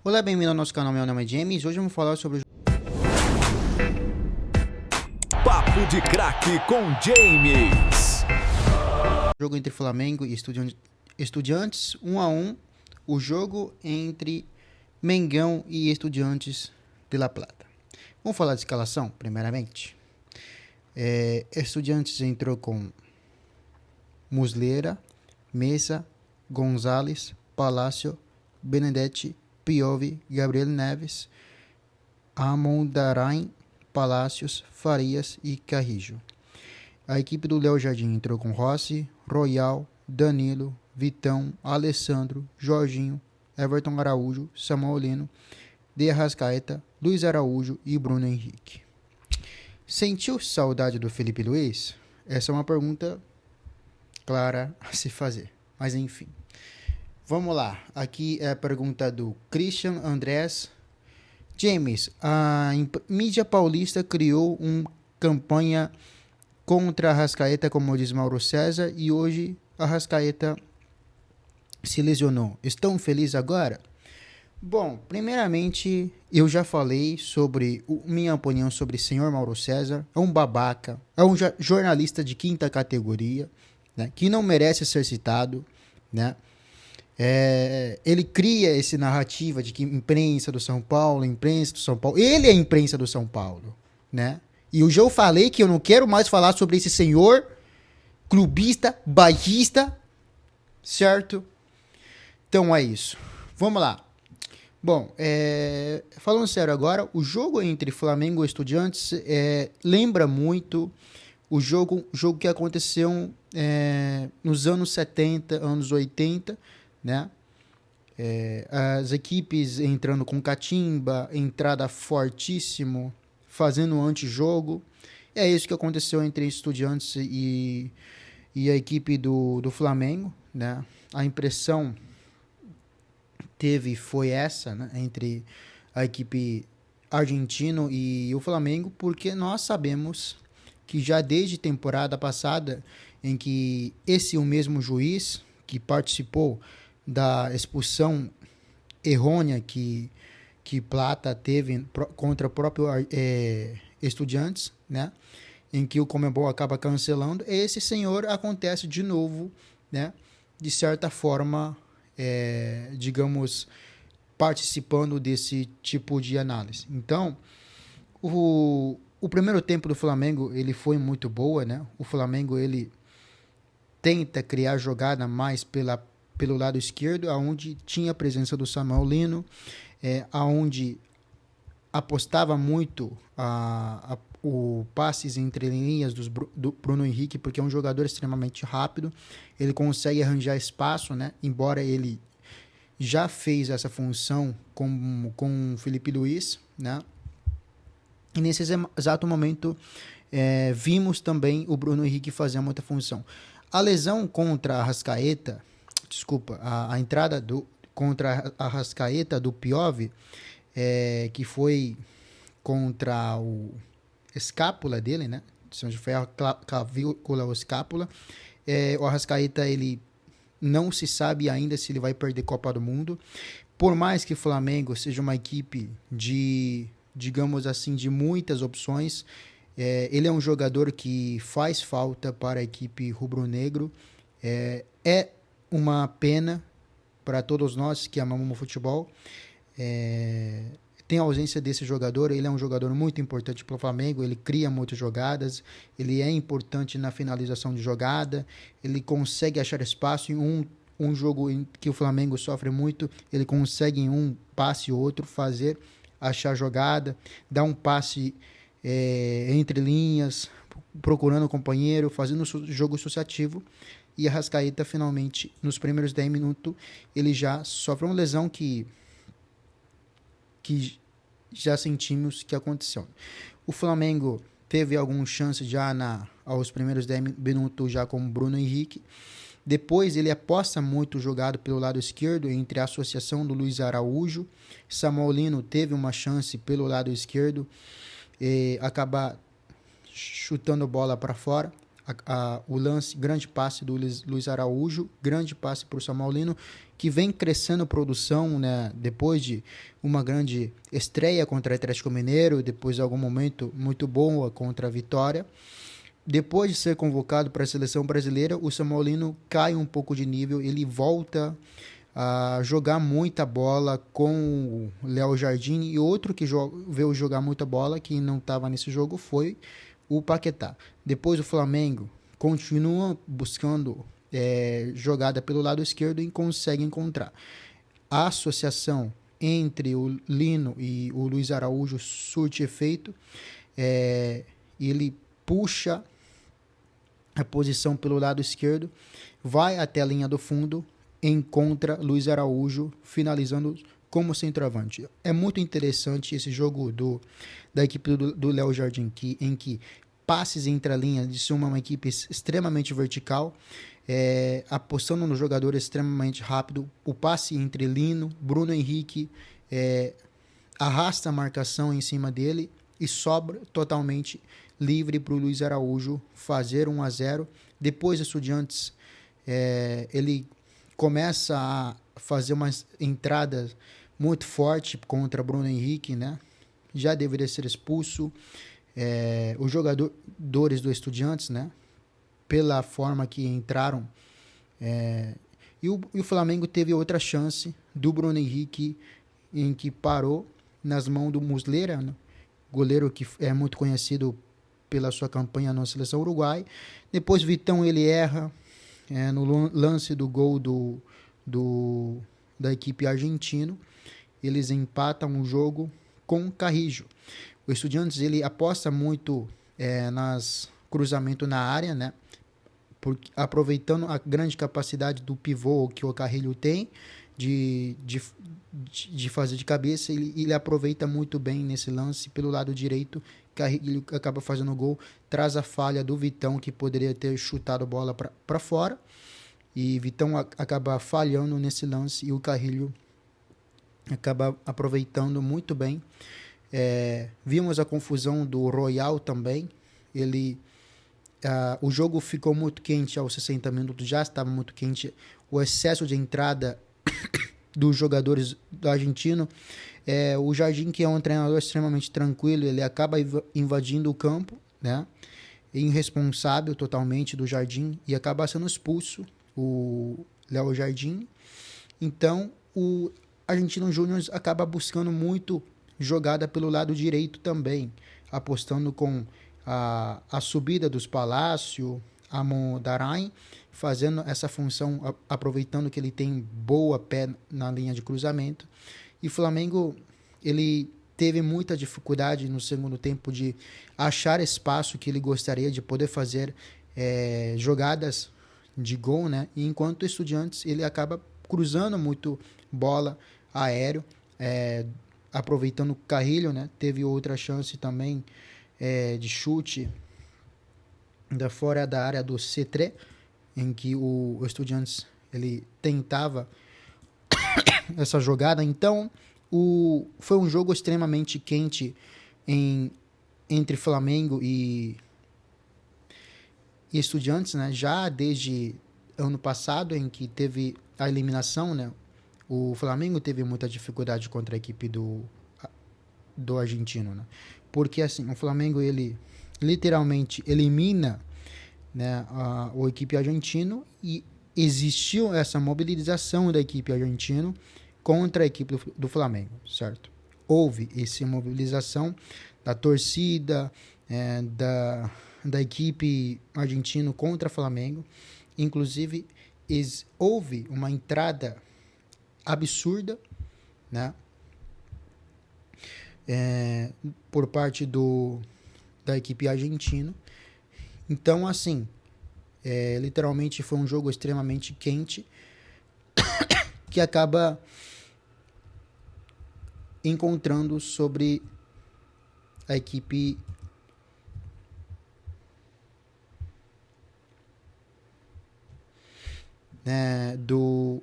Olá, bem-vindo ao nosso canal, meu nome é James. Hoje vamos falar sobre o Papo de Craque com James. jogo entre Flamengo e Estudiantes 1-1. O jogo entre Mengão e Estudiantes de La Plata. Vamos falar de escalação, primeiramente. Estudiantes entrou com Muslera, Mesa, Gonzalez, Palácio, Benedetti, Piovi, Gabriel Neves, Amondarain, Palácios, Farias e Carrijo. A equipe do Léo Jardim entrou com Rossi, Royal, Danilo, Vitão, Alessandro, Jorginho, Everton Araújo, Samuel Lino, De Arrascaeta, Luiz Araújo e Bruno Henrique. Sentiu saudade do Felipe Luiz? Essa é uma pergunta clara a se fazer, mas enfim. Vamos lá, aqui é a pergunta do Christian Andrés. James, a mídia paulista criou uma campanha contra a Arrascaeta, como diz Mauro César, e hoje a Arrascaeta se lesionou. Estão felizes agora? Bom, primeiramente, eu já falei sobre minha opinião sobre o senhor Mauro César. É um babaca, é um jornalista de quinta categoria, né, que não merece ser citado, né? Ele cria essa narrativa de que imprensa do São Paulo, ele é a imprensa do São Paulo, né? E eu já falei que eu não quero mais falar sobre esse senhor clubista, bairrista, certo? Então é isso. Vamos lá. Bom, falando sério agora, o jogo entre Flamengo e Estudiantes lembra muito o jogo que aconteceu nos anos 70, anos 80, né? As equipes entrando com catimba, entrada fortíssimo, fazendo um antijogo. É isso que aconteceu entre Estudiantes e a equipe do Flamengo, né? A impressão foi essa, né? Entre a equipe argentina e o Flamengo, porque nós sabemos que já desde temporada passada, em que o mesmo juiz que participou da expulsão errônea que Plata teve contra o próprio Estudiantes, né, em que o Conmebol acaba cancelando, esse senhor acontece de novo, né, de certa forma, digamos, participando desse tipo de análise. Então, o primeiro tempo do Flamengo ele foi muito boa, né? O Flamengo ele tenta criar jogada mais pelo lado esquerdo, aonde tinha a presença do Samuel Lino, aonde apostava muito o passes entre linhas do Bruno Henrique, porque é um jogador extremamente rápido, ele consegue arranjar espaço, né? Embora ele já fez essa função com o Felipe Luiz, né? E nesse exato momento vimos também o Bruno Henrique fazer muita função. A lesão contra a Arrascaeta, a entrada contra a Arrascaeta do Piovi, que foi contra o escápula dele, né? Se foi a clavícula ou escápula. O Arrascaeta, ele não se sabe ainda se ele vai perder Copa do Mundo. Por mais que o Flamengo seja uma equipe digamos assim, de muitas opções, ele é um jogador que faz falta para a equipe rubro-negro. É uma pena para todos nós que amamos o futebol. Tem a ausência desse jogador. Ele é um jogador muito importante para o Flamengo, ele cria muitas jogadas, ele é importante na finalização de jogada, ele consegue achar espaço em um jogo em que o Flamengo sofre muito, ele consegue em um passe ou outro achar jogada, dar um passe entre linhas, procurando o companheiro, fazendo o jogo associativo. E a Arrascaeta, finalmente, nos primeiros 10 minutos, ele já sofre uma lesão que já sentimos que aconteceu. O Flamengo teve alguma chance já aos primeiros 10 minutos já com o Bruno Henrique. Depois ele aposta muito jogado pelo lado esquerdo, entre a associação do Luiz Araújo. Samuel Lino teve uma chance pelo lado esquerdo, acaba chutando bola para fora. o lance, grande passe do Luiz Araújo, grande passe para o Samuel Lino, que vem crescendo produção, né, depois de uma grande estreia contra o Atlético Mineiro, depois de algum momento muito boa contra a Vitória. Depois de ser convocado para a seleção brasileira, o Samuel Lino cai um pouco de nível, ele volta a jogar muita bola com o Léo Jardim, e outro que veio jogar muita bola, que não estava nesse jogo, foi o Paquetá. Depois o Flamengo continua buscando jogada pelo lado esquerdo e consegue encontrar. A associação entre o Lino e o Luiz Araújo surte efeito, ele puxa a posição pelo lado esquerdo, vai até a linha do fundo, encontra Luiz Araújo finalizando como centroavante. É muito interessante esse jogo da equipe do Léo Jardim, em que passes entre a linha de ser uma equipe extremamente vertical, apostando no jogador extremamente rápido, o passe entre Lino, Bruno Henrique, arrasta a marcação em cima dele e sobra totalmente livre para o Luiz Araújo fazer 1-0. Depois, Estudiantes, ele começa a fazer uma entrada muito forte contra Bruno Henrique, né? Já deveria ser expulso. Os jogadores do Estudiantes, né? Pela forma que entraram. E o Flamengo teve outra chance do Bruno Henrique, em que parou nas mãos do Muslera, né? Goleiro que é muito conhecido pela sua campanha na seleção uruguai. Depois Vitão ele erra no lance do gol da equipe argentina. Eles empatam o jogo com Carrillo. O Estudiantes ele aposta muito nas cruzamento na área, né? Aproveitando a grande capacidade do pivô que o Carrillo tem de fazer de cabeça, ele aproveita muito bem nesse lance pelo lado direito. Carrillo acaba fazendo o gol, traz a falha do Vitão, que poderia ter chutado a bola para fora, e Vitão acaba falhando nesse lance, e o Carrillo acaba aproveitando muito bem. Vimos a confusão do Royal também. O jogo ficou muito quente aos 60 minutos, já estava muito quente. O excesso de entrada dos jogadores do argentino. O Jardim, que é um treinador extremamente tranquilo, ele acaba invadindo o campo, né? Irresponsável totalmente do Jardim, e acaba sendo expulso o Léo Jardim. Então o Argentino Júnior acaba buscando muito jogada pelo lado direito também, apostando com a subida dos Palácio, Amon Darain, fazendo essa função, aproveitando que ele tem boa pé na linha de cruzamento. E o Flamengo ele teve muita dificuldade no segundo tempo de achar espaço que ele gostaria de poder fazer jogadas de gol, né? E enquanto o Estudiantes ele acaba cruzando muito bola aéreo, aproveitando o Carrillo, né? Teve outra chance também de chute da fora da área do C3, em que o Estudiantes ele tentava essa jogada. Então foi um jogo extremamente quente entre Flamengo e Estudiantes, né? Já desde ano passado, em que teve a eliminação, né? O Flamengo teve muita dificuldade contra a equipe do argentino, né? Porque assim, o Flamengo ele literalmente elimina, né, a equipe argentino, e existiu essa mobilização da equipe argentina contra a equipe do Flamengo, certo? Houve essa mobilização da torcida, da equipe argentina contra o Flamengo. Inclusive, houve uma entrada absurda, né, por parte da equipe argentina. Então, assim, literalmente foi um jogo extremamente quente que acaba encontrando sobre a equipe do